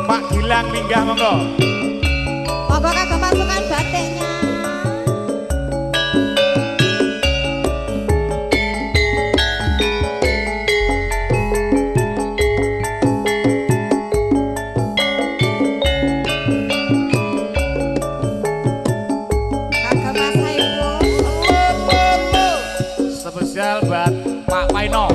Pak Gilang minggah monggo. Monggo kagem pasukan batiknya. Kagem Mas Haipul. Spesial buat Pak Paino.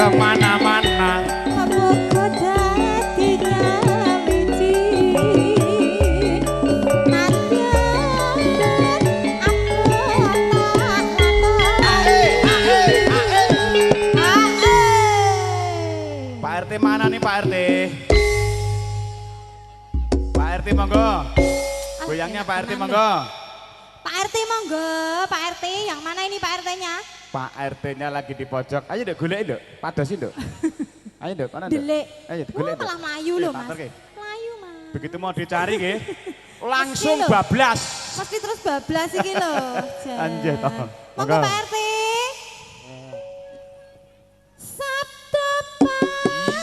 Kemana-mana Semoga dadinya biji Nadyan Pak RT mana nih Pak RT? Pak RT monggo. Goyangnya Pak RT monggo. Pak RT monggo, Pak RT yang mana ini Pak RT-nya? Pak RT-nya lagi di pojok. Ayo dek golek dek. Padosi dek. Ayo dek, mana dek? Delek. Ayo golek dek. Malah melayu loh Mas. Oke. Melayu Mas. Begitu mau dicari nggih, langsung Mesti lho. bablas. Mesti terus bablas iki lho. Anjir toh. Monggo Pak RT. Sabtu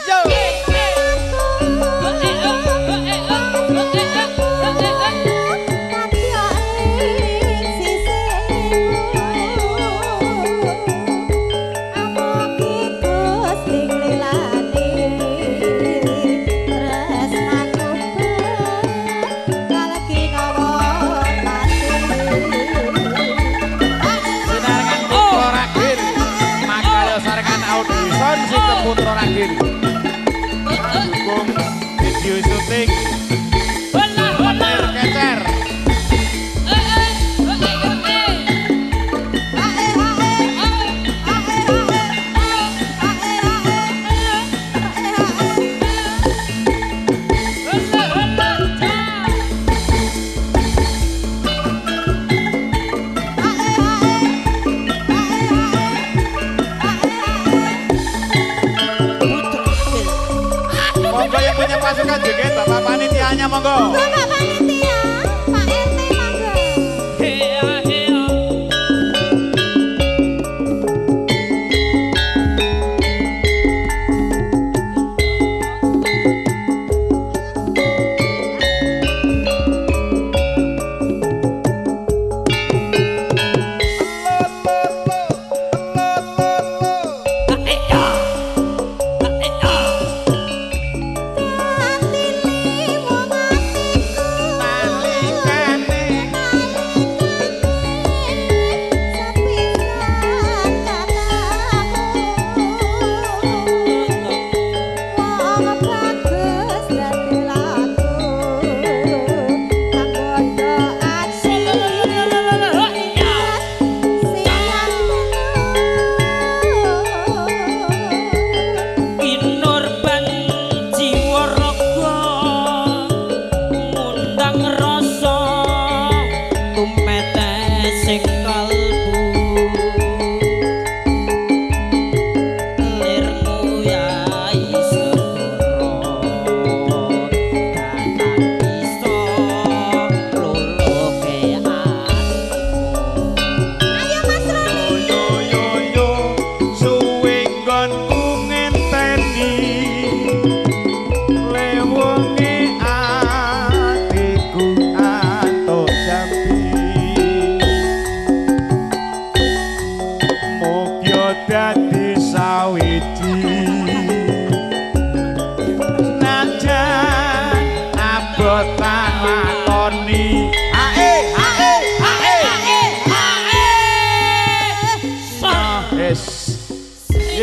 Yo. Putra Ragil dukung video syuting Petir Kecer monggo yang punya pasukan joget Bapak Panitianya monggo. Bapak Panitia, Pak RT monggo.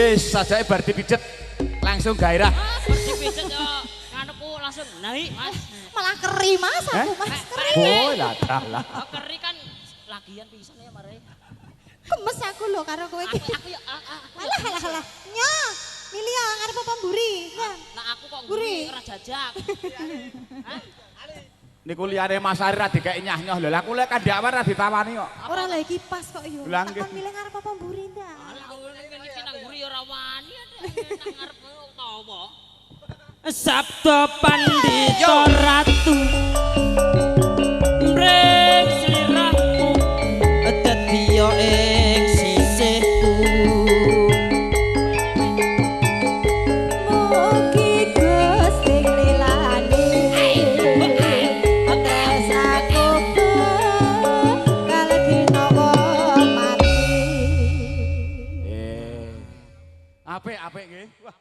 Wis sajake bar dipijet langsung gairah. Berdipijet yo nganuku langsung naik Mas. Malah keri Mas aku Mas. Oh, lah dalah. Oh, keri kan lagian pisan ya mare. Gemes aku lho karo kowe iki. Aku ya Alah alah alah. Nya, milih ya ngarep apa mburi? Ya. nah aku kok Guri. nguri ora jajak. Hah? Niku liyane Mas Ari ra dikeki nyah-nyoh lho. Lah aku lek kandhakan ra ditawani kok. Ora lagi pas kok yo. Lah, Tak nggih. kon milih ngarep apa mburi ndak? Alah iki nang nguri ora wani nang ngarep utawa. Sabda pandita ratu mreng sliramu dadi yo ing sisihku. Mugi Gusti lilani. Atas aku kalegi nawa mati. Apik nggih. Wah.